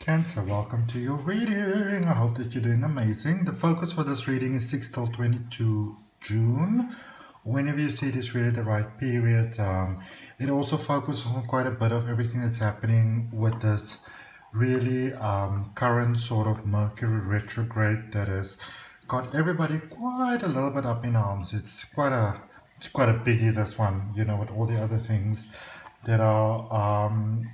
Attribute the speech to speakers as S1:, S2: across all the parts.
S1: Cancer, welcome to your reading. I hope that you're doing amazing. The focus for this reading is 6 till 22 June. Whenever you see this really the right period, it also focuses on quite a bit of everything that's happening with this really current sort of Mercury retrograde that has got everybody quite a little bit up in arms. It's quite a biggie, this one, with all the other things that are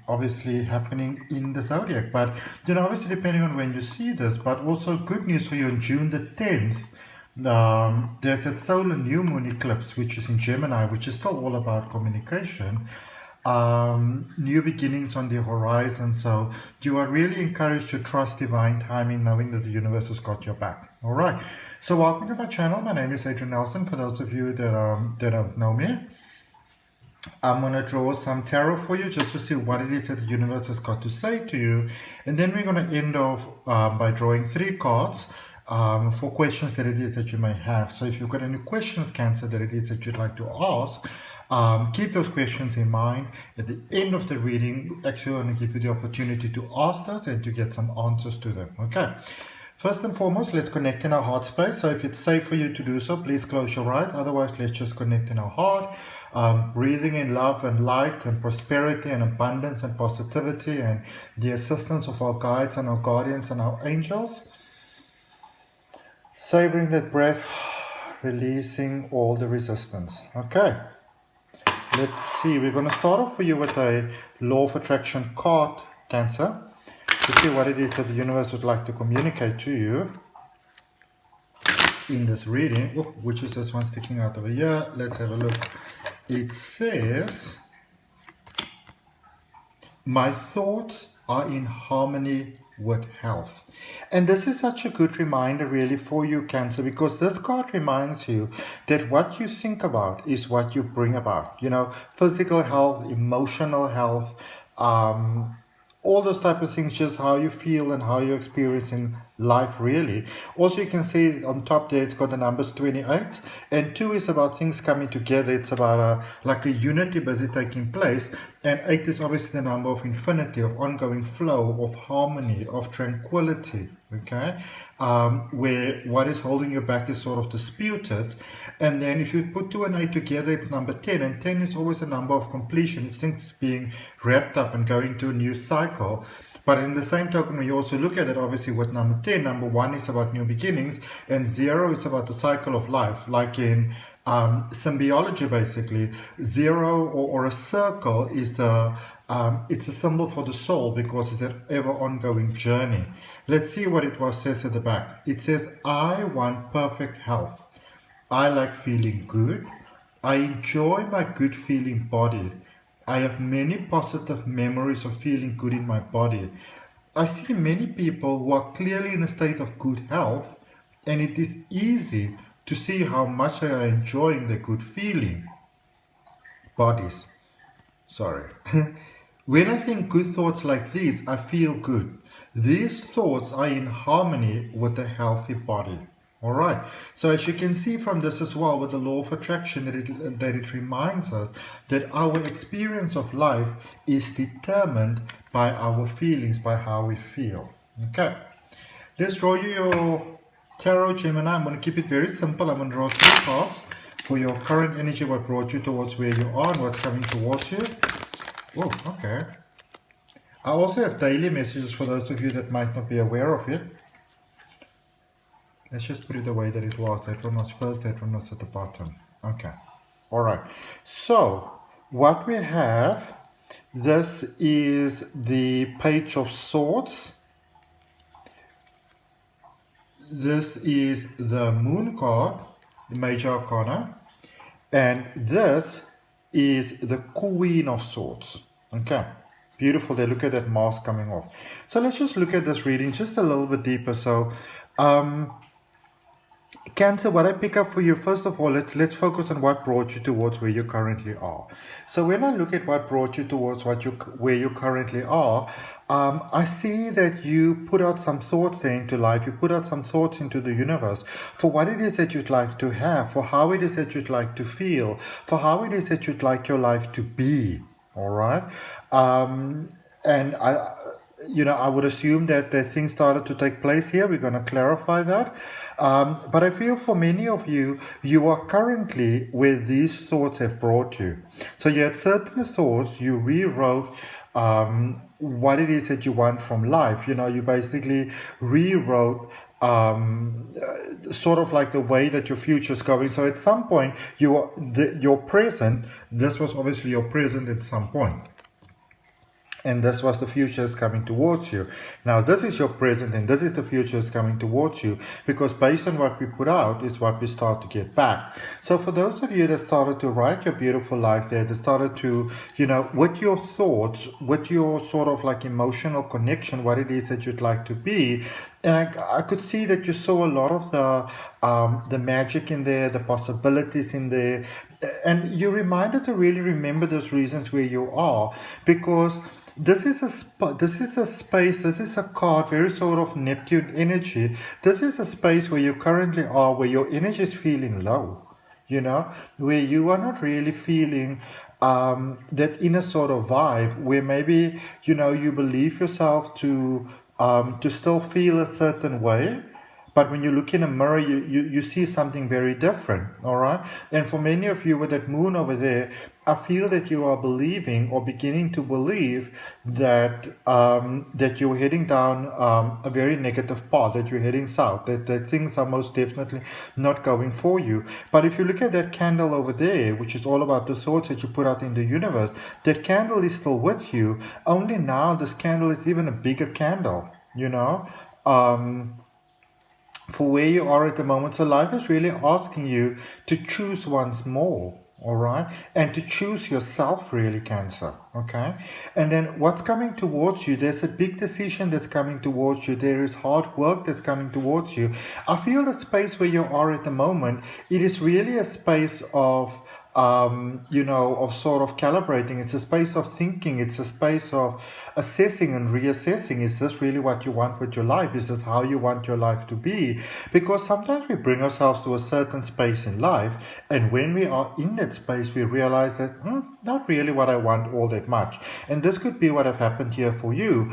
S1: obviously happening in the zodiac. But obviously depending on when you see this, but also good news for you on June the 10th. There's that solar new moon eclipse, which is in Gemini, which is still all about communication. New beginnings on the horizon, so you are really encouraged to trust divine timing, knowing that the universe has got your back. All right, so welcome to my channel. My name is Adrian Nelson. For those of you that don't know me, I'm going to draw some tarot for you just to see what it is that the universe has got to say to you. And then we're going to end off by drawing 3 cards for questions that it is that you may have. So if you've got any questions, Cancer, that it is that you'd like to ask, keep those questions in mind. At the end of the reading, actually I'm going to give you the opportunity to ask those and to get some answers to them. Okay. First and foremost, let's connect in our heart space. So if it's safe for you to do so, please close your eyes. Otherwise, let's just connect in our heart. Breathing in love and light and prosperity and abundance and positivity and the assistance of our guides and our guardians and our angels. Savoring that breath, releasing all the resistance. Okay. Let's see. We're going to start off for you with a law of attraction card, Cancer, to see what it is that the universe would like to communicate to you in this reading. Oh, which is this one sticking out over here? Let's have a look. It says, my thoughts are in harmony with health. And this is such a good reminder really for you, Cancer, because this card reminds you that what you think about is what you bring about. Physical health, emotional health, all those type of things, just how you feel and how you're experiencing life really. Also, you can see on top there, it's got the numbers 28, and 2 is about things coming together. It's about like a unity busy taking place, and 8 is obviously the number of infinity, of ongoing flow, of harmony, of tranquility. Okay, where what is holding you back is sort of disputed. And then if you put 2 and 8 together, it's number 10, and 10 is always a number of completion. It's things being wrapped up and going to a new cycle. But in the same token, when you also look at it, obviously with number 10, number 1 is about new beginnings, and 0 is about the cycle of life. Like in symbiology, basically, 0 or a circle is it's a symbol for the soul, because it's an ever ongoing journey. Let's see what it says at the back. It says, I want perfect health. I like feeling good. I enjoy my good feeling body. I have many positive memories of feeling good in my body. I see many people who are clearly in a state of good health, and it is easy to see how much they are enjoying their good feeling bodies. Sorry. When I think good thoughts like these, I feel good. These thoughts are in harmony with a healthy body. All right. So as you can see from this as well, with the law of attraction, that it reminds us that our experience of life is determined by our feelings, by how we feel. Okay. Let's draw you your tarot, Gemini. I'm going to keep it very simple. I'm going to draw 3 cards for your current energy, what brought you towards where you are and what's coming towards you. Oh, okay. I also have daily messages for those of you that might not be aware of it. Let's just put it the way that it was. That one was first, that one was at the bottom. Okay. All right. So, what we have, this is the Page of Swords. This is the Moon card, the Major Arcana. And this is the Queen of Swords. Okay. Beautiful. They look at that mask coming off. So let's just look at this reading just a little bit deeper. So, Cancer, what I pick up for you, first of all, let's focus on what brought you towards where you currently are. So when I look at what brought you towards where you currently are, I see that you put out some thoughts there into life. You put out some thoughts into the universe for what it is that you'd like to have, for how it is that you'd like to feel, for how it is that you'd like your life to be. All right. And I would assume that things started to take place here. We're going to clarify that. But I feel for many of you, you are currently where these thoughts have brought you. So you had certain thoughts, you rewrote what it is that you want from life. You basically rewrote sort of like the way that your future is going. So at some point, your present, this was obviously your present at some point. And this was the future is coming towards you. Now this is your present and this is the future is coming towards you, because based on what we put out is what we start to get back. So for those of you that started to write your beautiful life there, that started to, with your thoughts, with your sort of like emotional connection, what it is that you'd like to be. And I could see that you saw a lot of the magic in there, the possibilities in there. And you're reminded to really remember those reasons where you are, because this is a space, this is a card, very sort of Neptune energy. This is a space where you currently are, where your energy is feeling low, where you are not really feeling that inner sort of vibe, where maybe, you believe yourself to still feel a certain way. But when you look in a mirror, you see something very different, all right? And for many of you with that moon over there, I feel that you are believing or beginning to believe that that you're heading down a very negative path, that you're heading south, that things are most definitely not going for you. But if you look at that candle over there, which is all about the thoughts that you put out in the universe, that candle is still with you. Only now this candle is even a bigger candle, for where you are at the moment. So life is really asking you to choose once more, all right? And to choose yourself, really, Cancer, okay? And then what's coming towards you, there's a big decision that's coming towards you. There is hard work that's coming towards you. I feel the space where you are at the moment, it is really a space of of sort of calibrating. It's a space of thinking. It's a space of assessing and reassessing. Is this really what you want with your life? Is this how you want your life to be? Because sometimes we bring ourselves to a certain space in life, and when we are in that space, we realize that not really what I want all that much. And this could be what have happened here for you.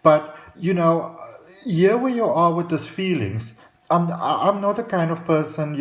S1: But here where you are with these feelings, I'm not the kind of person,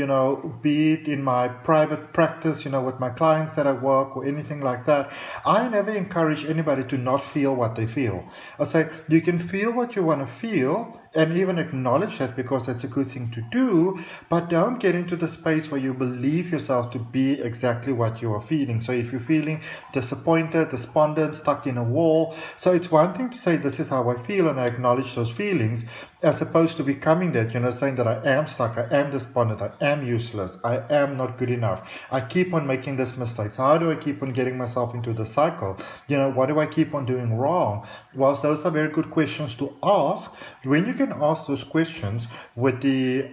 S1: be it in my private practice, with my clients that I work or anything like that. I never encourage anybody to not feel what they feel. I say, you can feel what you want to feel and even acknowledge that, because that's a good thing to do, but don't get into the space where you believe yourself to be exactly what you are feeling. So if you're feeling disappointed, despondent, stuck in a wall, so it's one thing to say, this is how I feel, and I acknowledge those feelings, as opposed to becoming that, saying that I am stuck, I am despondent, I am useless, I am not good enough, I keep on making this mistake. How do I keep on getting myself into the cycle? What do I keep on doing wrong? Well, those are very good questions to ask. When you can ask those questions with the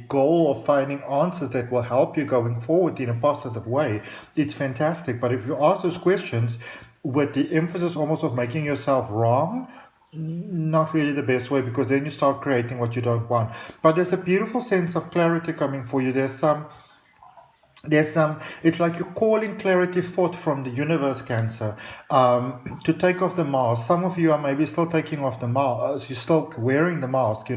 S1: goal of finding answers that will help you going forward in a positive way, it's fantastic. But if you ask those questions with the emphasis almost of making yourself wrong, not really the best way, because then you start creating what you don't want. But there's a beautiful sense of clarity coming for you. There's some, it's like you're calling clarity forth from the universe, Cancer, to take off the mask. Some of you are maybe still taking off the mask, you're still wearing the mask,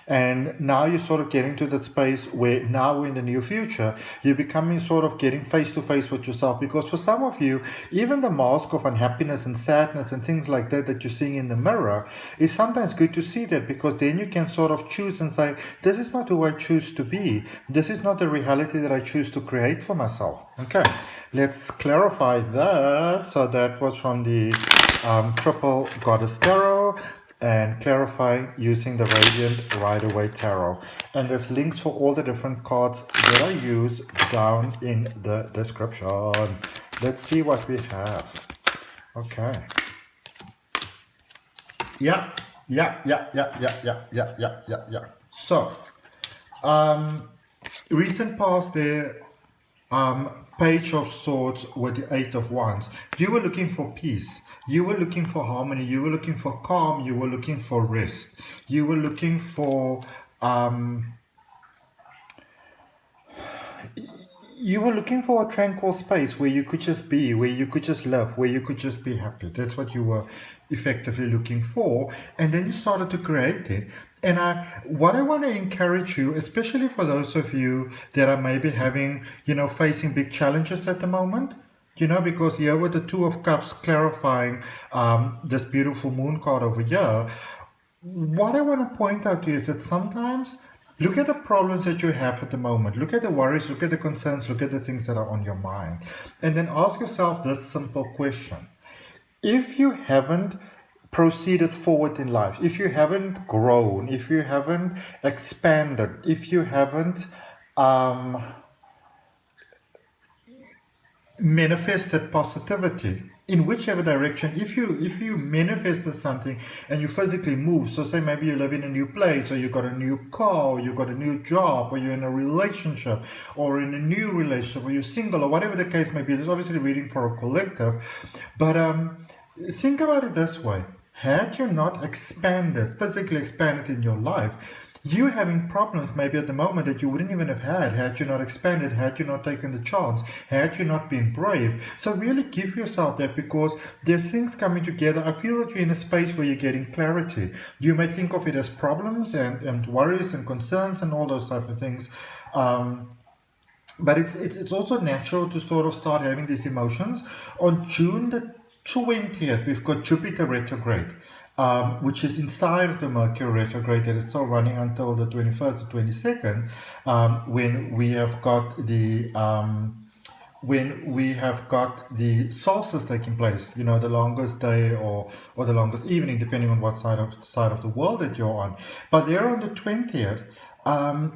S1: and now you're sort of getting to that space where now in the near future, you're becoming sort of getting face to face with yourself. Because for some of you, even the mask of unhappiness and sadness and things like that you're seeing in the mirror, is sometimes good to see that, because then you can sort of choose and say, this is not who I choose to be. This is not the reality that I choose to create for myself. Okay, let's clarify that. So that was from the Triple Goddess Tarot, and clarifying using the Radiant Rider-Waite Tarot. And there's links for all the different cards that I use down in the description. Let's see what we have. Okay. Yeah. So, recent past there, Page of Swords with the Eight of Wands. You were looking for peace. You were looking for harmony. You were looking for calm. You were looking for rest. You were looking for you were looking for a tranquil space where you could just be, where you could just live, where you could just be happy. That's what you were effectively looking for, and then you started to create it. And what I want to encourage you, especially for those of you that are maybe having, facing big challenges at the moment, because here with the Two of Cups clarifying this beautiful moon card over here, what I want to point out to you is that sometimes look at the problems that you have at the moment, look at the worries, look at the concerns, look at the things that are on your mind, and then ask yourself this simple question. If you haven't proceeded forward in life, if you haven't grown, if you haven't expanded, if you haven't manifested positivity in whichever direction, if you manifested something and you physically move, so say maybe you live in a new place, or you got a new car, or you got a new job, or you're in a relationship, or in a new relationship, or you're single, or whatever the case may be. This is obviously reading for a collective, but think about it this way. Had you not physically expanded in your life, you having problems maybe at the moment that you wouldn't even have had you not expanded, had you not taken the chance, had you not been brave. So really give yourself that, because there's things coming together. I feel that you're in a space where you're getting clarity. You may think of it as problems and worries and concerns and all those type of things. But it's also natural to sort of start having these emotions. On June the 20th, we've got Jupiter retrograde, which is inside of the Mercury retrograde that is still running until the 21st or 22nd, when we have got the solstice taking place, the longest day or the longest evening, depending on what side of the world that you're on. But there on the 20th,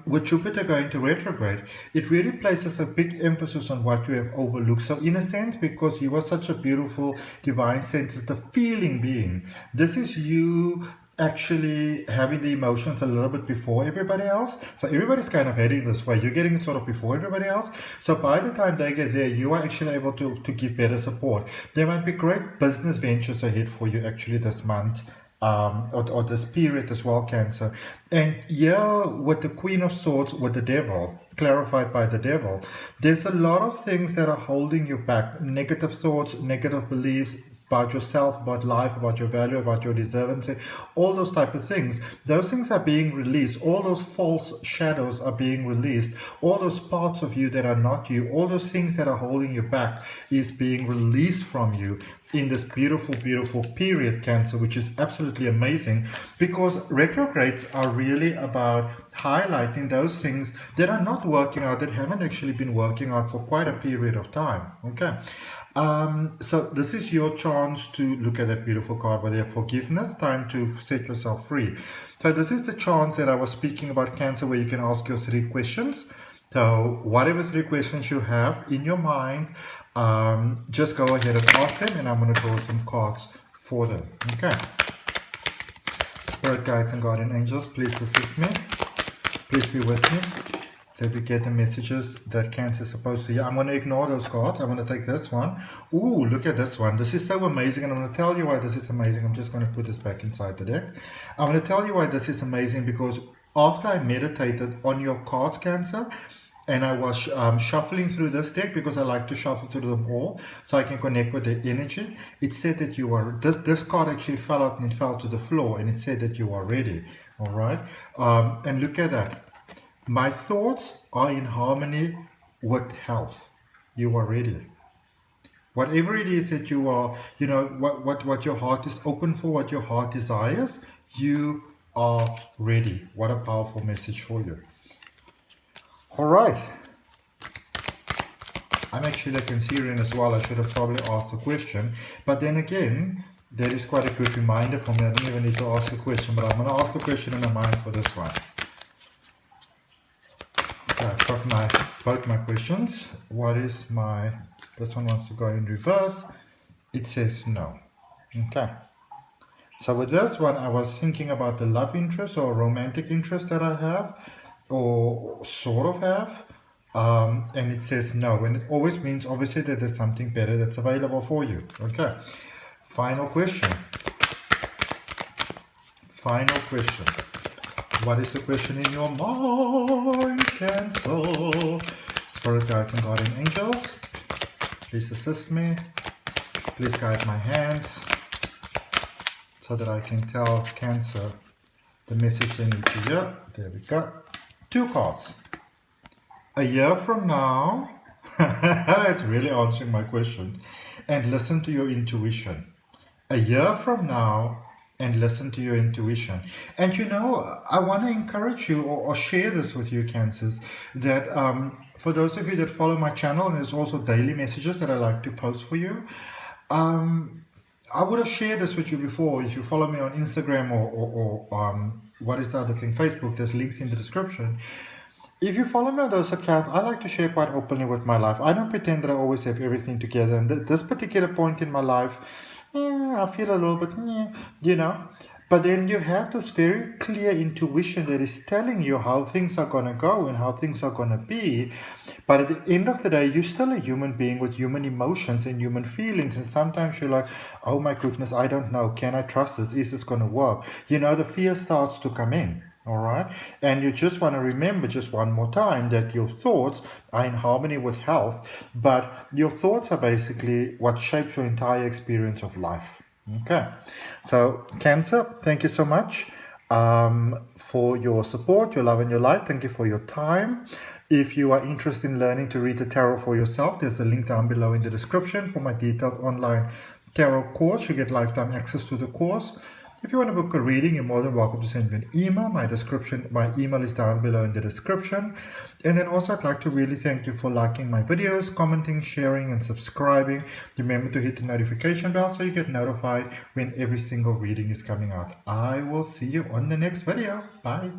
S1: with Jupiter going to retrograde, it really places a big emphasis on what you have overlooked. So in a sense, because you are such a beautiful, divine, sensitive, feeling being, this is you actually having the emotions a little bit before everybody else. So everybody's kind of heading this way. You're getting it sort of before everybody else. So by the time they get there, you are actually able to give better support. There might be great business ventures ahead for you actually this month. Or this period as well, Cancer. And yeah, with the Queen of Swords, with the Devil, clarified by the Devil, there's a lot of things that are holding you back. Negative thoughts, negative beliefs about yourself, about life, about your value, about your deserving, all those type of things. Those things are being released. All those false shadows are being released. All those parts of you that are not you, all those things that are holding you back is being released from you in this beautiful, beautiful period, Cancer, which is absolutely amazing, because retrogrades are really about highlighting those things that are not working out, that haven't actually been working out for quite a period of time. Okay. So this is your chance to look at that beautiful card where there's forgiveness, time to set yourself free. So this is the chance that I was speaking about, Cancer, where you can ask your 3 questions. So whatever 3 questions you have in your mind, just go ahead and ask them, and I'm going to draw some cards for them. Okay. Spirit guides and guardian angels, please assist me. Please be with me. Let me get the messages that Cancer is supposed to hear. I'm going to ignore those cards. I'm going to take this one. Ooh, look at this one. This is so amazing, and I'm going to tell you why this is amazing. I'm just going to put this back inside the deck. I'm going to tell you why this is amazing, because after I meditated on your cards, Cancer, and I was shuffling through this deck, because I like to shuffle through them all so I can connect with the energy. It said that you are, this card actually fell out and it fell to the floor, and it said that you are ready. All right. And look at that. My thoughts are in harmony with health. You are ready. Whatever it is that you are, what your heart is open for, what your heart desires, you are ready. What a powerful message for you. All right. I'm actually a Cancerian as well. I should have probably asked a question. But then again, that is quite a good reminder for me. I don't even need to ask a question, but I'm going to ask a question in my mind for this one. Okay, I've got both my questions. This one wants to go in reverse. It says no. Okay. So with this one, I was thinking about the love interest or romantic interest that I have, or sort of have, and it says no, and it always means obviously that there's something better that's available for you. Okay. Final question. What is the question in your mind, Cancer? Spirit guides and guardian angels, please assist me. Please guide my hands. so that I can tell Cancer the message they need to hear. There we go. 2 cards. A year from now, it's really answering my questions. And listen to your intuition. A year from now, and listen to your intuition. And you know, I want to encourage you or share this with you, Cancers, that for those of you that follow my channel, and there's also daily messages that I like to post for you. I would have shared this with you before. If you follow me on Instagram or what is the other thing, Facebook, there's links in the description. If you follow me on those accounts, I like to share quite openly with my life. I don't pretend that I always have everything together. And this particular point in my life, I feel a little bit, you know. But then you have this very clear intuition that is telling you how things are going to go and how things are going to be. But at the end of the day, you're still a human being with human emotions and human feelings. And sometimes you're like, oh my goodness, I don't know. Can I trust this? Is this going to work? You know, the fear starts to come in. All right. And you just want to remember just one more time that your thoughts are in harmony with health, but your thoughts are basically what shapes your entire experience of life. Okay. So Cancer, thank you so much for your support, your love and your light. Thank you for your time. If you are interested in learning to read the tarot for yourself, there's a link down below in the description for my detailed online tarot course. You get lifetime access to the course. If you want to book a reading, you're more than welcome to send me an email. My email is down below in the description. And then also I'd like to really thank you for liking my videos, commenting, sharing, and subscribing. Remember to hit the notification bell so you get notified when every single reading is coming out. I will see you on the next video. Bye.